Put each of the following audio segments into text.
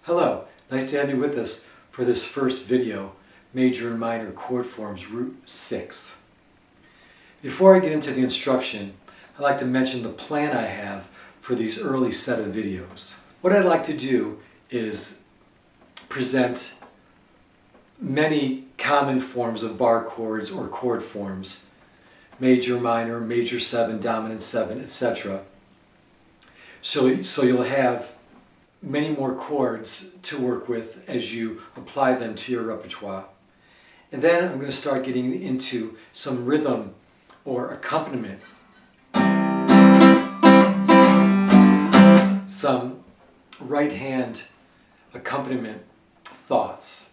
Hello, nice to have you with us for this first video, Major and Minor Chord Forms Root 6. Before I get into the instruction, I'd like to mention the plan I have for these early set of videos. What I'd like to do is present many common forms of bar chords or chord forms, major, minor, major 7, dominant 7, etc. So you'll have many more chords to work with as you apply them to your repertoire. And then I'm going to start getting into some rhythm or accompaniment, some right hand accompaniment thoughts.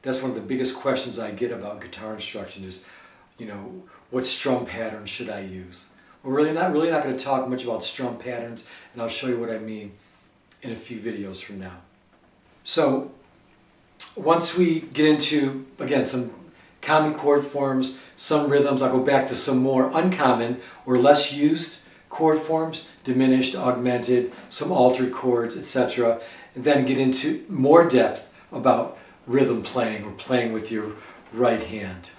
That's one of the biggest questions I get about guitar instruction is, what strum pattern should I use? We're really not going to talk much about strum patterns, and I'll show you what I mean in a few videos from now. So once we get into, again, some common chord forms, some rhythms, I'll go back to some more uncommon or less used chord forms, diminished, augmented, some altered chords, etc. And then get into more depth about rhythm playing or playing with your right hand.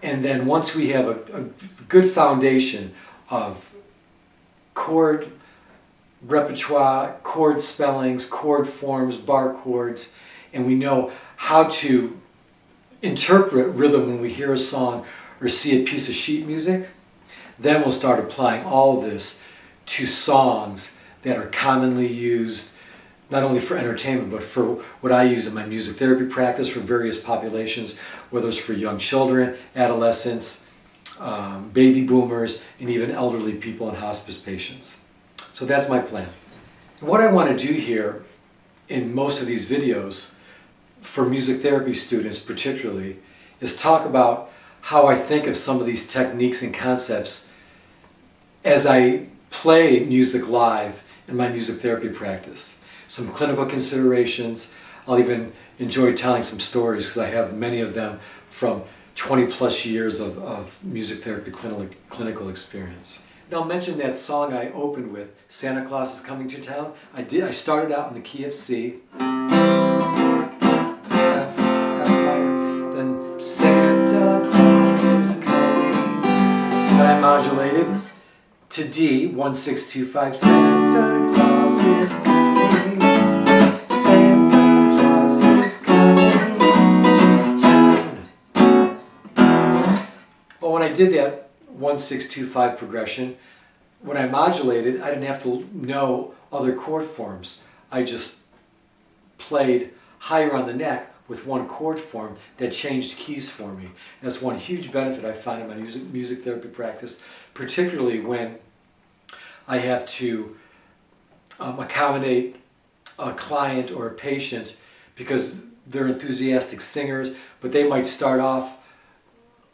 And then once we have a good foundation of chord repertoire, chord spellings, chord forms, bar chords, and we know how to interpret rhythm when we hear a song or see a piece of sheet music, then we'll start applying all of this to songs that are commonly used not only for entertainment, but for what I use in my music therapy practice for various populations, whether it's for young children, adolescents, baby boomers, and even elderly people and hospice patients. So that's my plan. And what I want to do here in most of these videos, for music therapy students particularly, is talk about how I think of some of these techniques and concepts as I play music live in my music therapy practice. Some clinical considerations. I'll even enjoy telling some stories because I have many of them from 20 plus years of music therapy clinical experience. Now, I'll mention that song I opened with, Santa Claus is Coming to Town. I started out in the key of C, F minor, then Santa Claus is coming. Then I modulated to D, 1, 6, 2, 5, Santa Claus is coming. Santa Claus is coming to town. Well, when I did that 1, 6, 2, 5 progression, when I modulated, I didn't have to know other chord forms. I just played higher on the neck with one chord form that changed keys for me. And that's one huge benefit I find in my music therapy practice, particularly when I have to accommodate a client or a patient because they're enthusiastic singers, but they might start off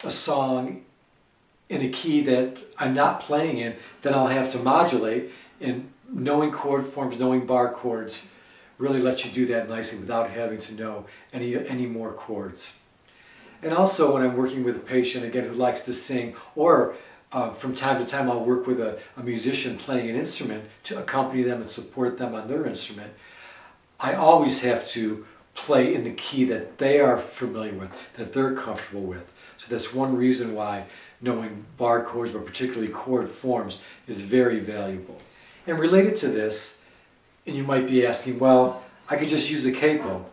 a song in a key that I'm not playing in, then I'll have to modulate, and knowing chord forms, knowing bar chords really lets you do that nicely without having to know any more chords. And also when I'm working with a patient, again, who likes to sing, or from time to time I'll work with a musician playing an instrument to accompany them and support them on their instrument, I always have to play in the key that they are familiar with, that they're comfortable with. So that's one reason why knowing bar chords, but particularly chord forms, is very valuable. And related to this, and you might be asking, well, I could just use a capo.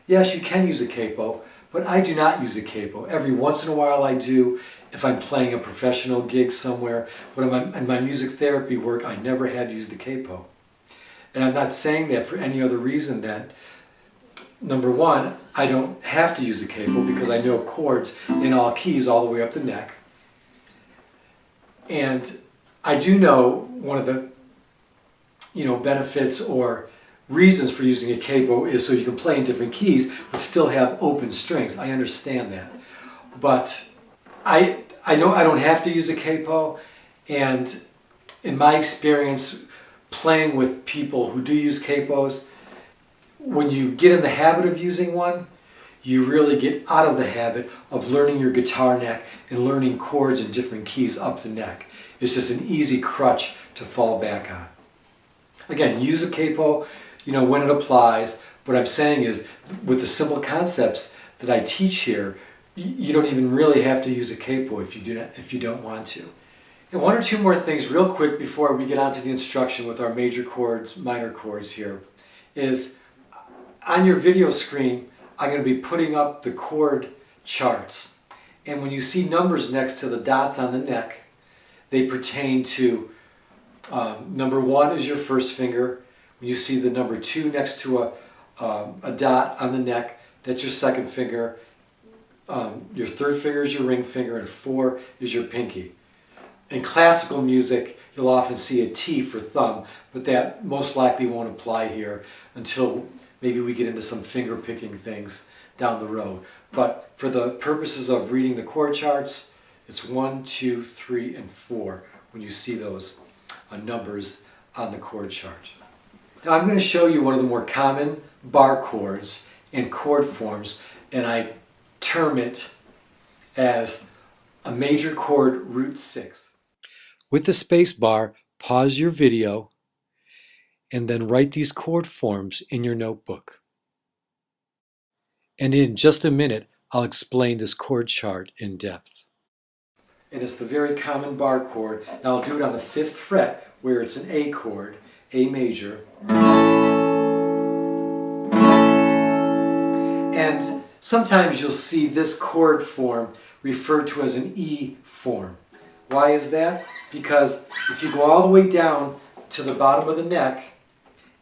Yes, you can use a capo, but I do not use a capo. Every once in a while I do, if I'm playing a professional gig somewhere, but in my music therapy work, I never have used the capo. And I'm not saying that for any other reason than, number one, I don't have to use a capo because I know chords in all keys all the way up the neck. And I do know one of the benefits or reasons for using a capo is so you can play in different keys but still have open strings. I understand that. But I know I don't have to use a capo, and in my experience playing with people who do use capos, when you get in the habit of using one, you really get out of the habit of learning your guitar neck and learning chords in different keys up the neck. It's just an easy crutch to fall back on. Again, use a capo, when it applies. What I'm saying is, with the simple concepts that I teach here, you don't even really have to use a capo if you don't want to. And one or two more things real quick before we get on to the instruction with our major chords, minor chords here, is on your video screen, I'm going to be putting up the chord charts. And when you see numbers next to the dots on the neck, they pertain to number 1 is your first finger. When you see the number 2 next to a dot on the neck, that's your second finger. Your third finger is your ring finger, and 4 is your pinky. In classical music, you'll often see a T for thumb, but that most likely won't apply here until maybe we get into some finger picking things down the road. But for the purposes of reading the chord charts, it's 1, 2, 3, and 4 when you see those numbers on the chord chart. Now I'm going to show you one of the more common bar chords and chord forms, and I term it as a major chord root 6. With the space bar, pause your video and then write these chord forms in your notebook. And in just a minute, I'll explain this chord chart in depth. And it's the very common bar chord. Now I'll do it on the 5th fret where it's an A chord, A major. And sometimes you'll see this chord form referred to as an E form. Why is that? Because if you go all the way down to the bottom of the neck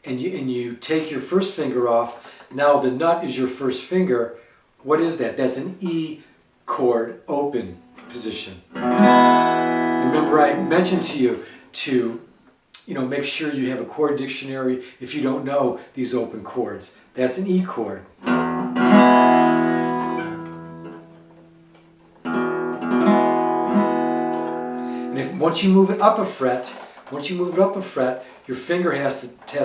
and you take your first finger off, now the nut is your first finger. What is that? That's an E chord open position. Remember, I mentioned to you to make sure you have a chord dictionary if you don't know these open chords. That's an E chord. And once you move it up a fret, your finger has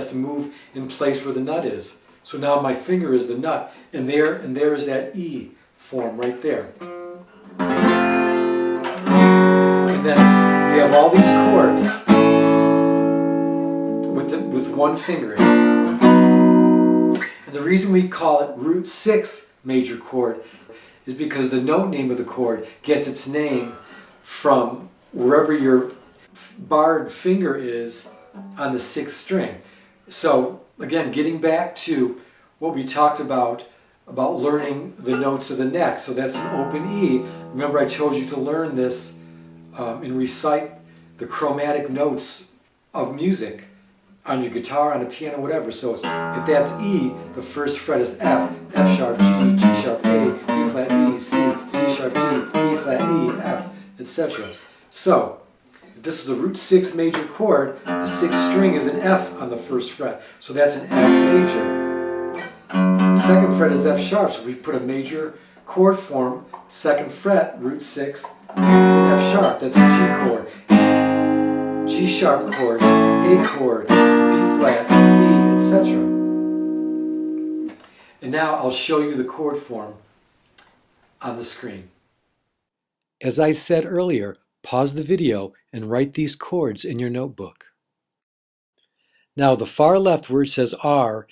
to move in place where the nut is. So now my finger is the nut, and there is that E form right there. And then we have all these chords with one finger in it. And the reason we call it root 6 major chord is because the note name of the chord gets its name from wherever your barred finger is on the 6th string. So again, getting back to what we talked about learning the notes of the neck. So that's an open E. Remember, I told you to learn this and recite the chromatic notes of music on your guitar, on a piano, whatever. So if that's E, the first fret is F, F sharp, G, G sharp, A, B flat, B, C, C sharp, D, B flat, E, F, etc. So if this is a root 6 major chord, the 6th string is an F on the first fret. So that's an F major. The second fret is F sharp. So if we put a major chord form, 2nd fret, root 6, it's an F sharp. That's a G chord. G sharp chord, A chord, B flat, B, etc. And now I'll show you the chord form on the screen. As I said earlier, pause the video and write these chords in your notebook. Now the far left where it says R,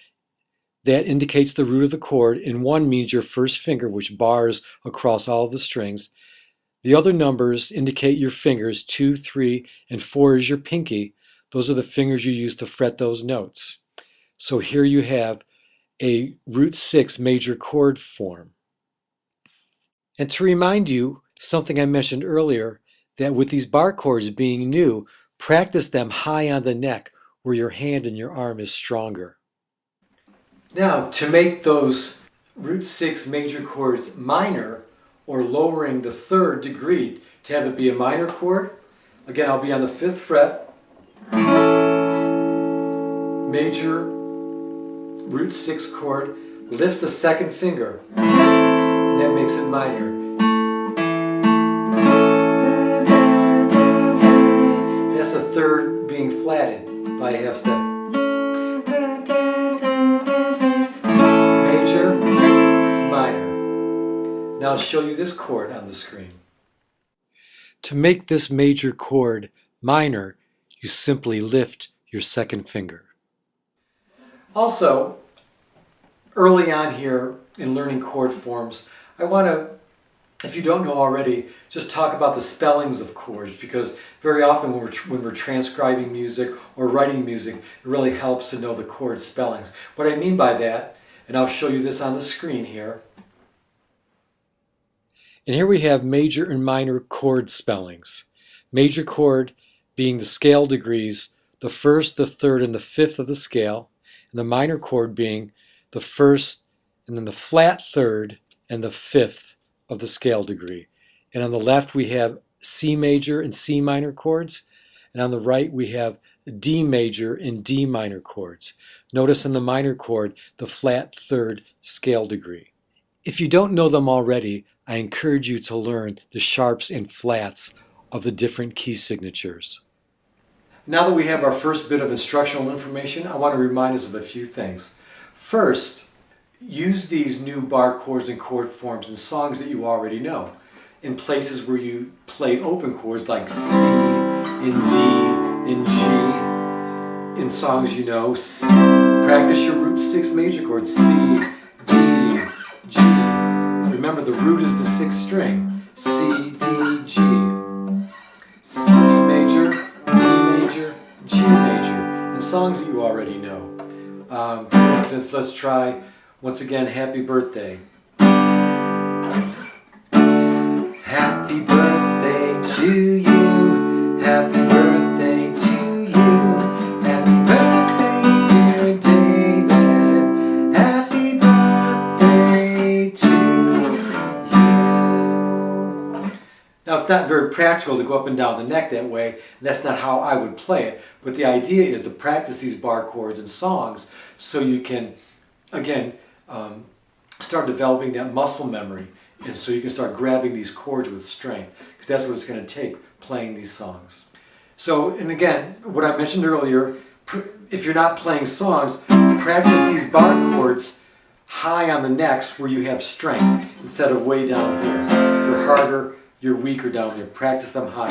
that indicates the root of the chord, and 1 means your first finger, which bars across all of the strings. The other numbers indicate your fingers, 2, 3, and 4 is your pinky. Those are the fingers you use to fret those notes. So here you have a root 6 major chord form. And to remind you, something I mentioned earlier, that with these bar chords being new, practice them high on the neck where your hand and your arm is stronger. Now, to make those root 6 major chords minor, or lowering the 3rd degree to have it be a minor chord, again, I'll be on the 5th fret, major root 6 chord, lift the 2nd finger, and that makes it minor. That's the 3rd being flatted by a half step. Major, minor. Now I'll show you this chord on the screen. To make this major chord minor, you simply lift your 2nd finger. Also, early on here in learning chord forms, I want to, if you don't know already, just talk about the spellings of chords, because very often when we're transcribing music or writing music, it really helps to know the chord spellings. What I mean by that, and I'll show you this on the screen here. And here we have major and minor chord spellings. Major chord being the scale degrees, the first, the third, and the fifth of the scale, and the minor chord being the first, and then the flat third, and the fifth of the scale degree. And on the left we have C major and C minor chords, and on the right we have D major and D minor chords. Notice in the minor chord the flat third scale degree. If you don't know them already, I encourage you to learn the sharps and flats of the different key signatures. Now that we have our first bit of instructional information, I want to remind us of a few things. First, use these new bar chords and chord forms in songs that you already know. In places where you play open chords like C, and D, and G. In songs you know, practice your root 6 major chords, C, D, G. Remember, the root is the 6th string, C, D, G. C major, D major, G major. In songs that you already know. For instance, let's try, once again, Happy Birthday. Happy birthday to you, happy birthday to you, happy birthday dear David, happy birthday to you. Now it's not very practical to go up and down the neck that way, and that's not how I would play it, but the idea is to practice these bar chords and songs so you can, again, start developing that muscle memory. And so you can start grabbing these chords with strength, because that's what it's going to take playing these songs. So, and again, what I mentioned earlier, if you're not playing songs, practice these bar chords high on the necks where you have strength instead of way down here. If they're harder, you're weaker down there. Practice them higher.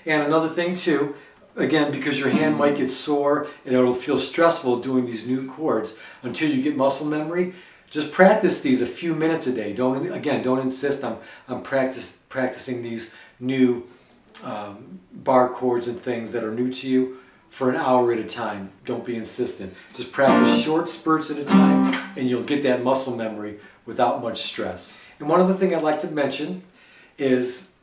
And another thing too, again, because your hand might get sore and it'll feel stressful doing these new chords until you get muscle memory, just practice these a few minutes a day. Don't insist on practicing these new bar chords and things that are new to you for an hour at a time. Don't be insistent. Just practice short spurts at a time and you'll get that muscle memory without much stress. And one other thing I'd like to mention is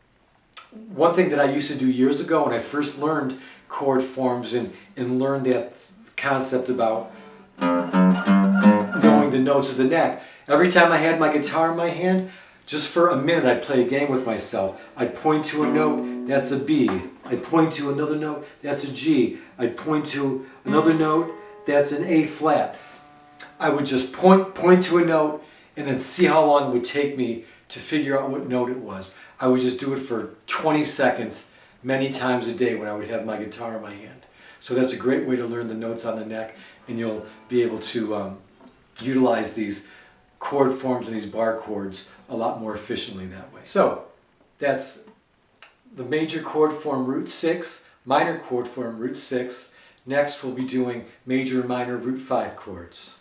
one thing that I used to do years ago when I first learned chord forms and learned that concept about knowing the notes of the neck. Every time I had my guitar in my hand, just for a minute I'd play a game with myself. I'd point to a note, that's a B. I'd point to another note, that's a G. I'd point to another note, that's an A flat. I would just point to a note and then see how long it would take me to figure out what note it was. I would just do it for 20 seconds many times a day when I would have my guitar in my hand. So that's a great way to learn the notes on the neck, and you'll be able to utilize these chord forms and these bar chords a lot more efficiently that way. So that's the major chord form root 6, minor chord form root 6. Next we'll be doing major and minor root 5 chords.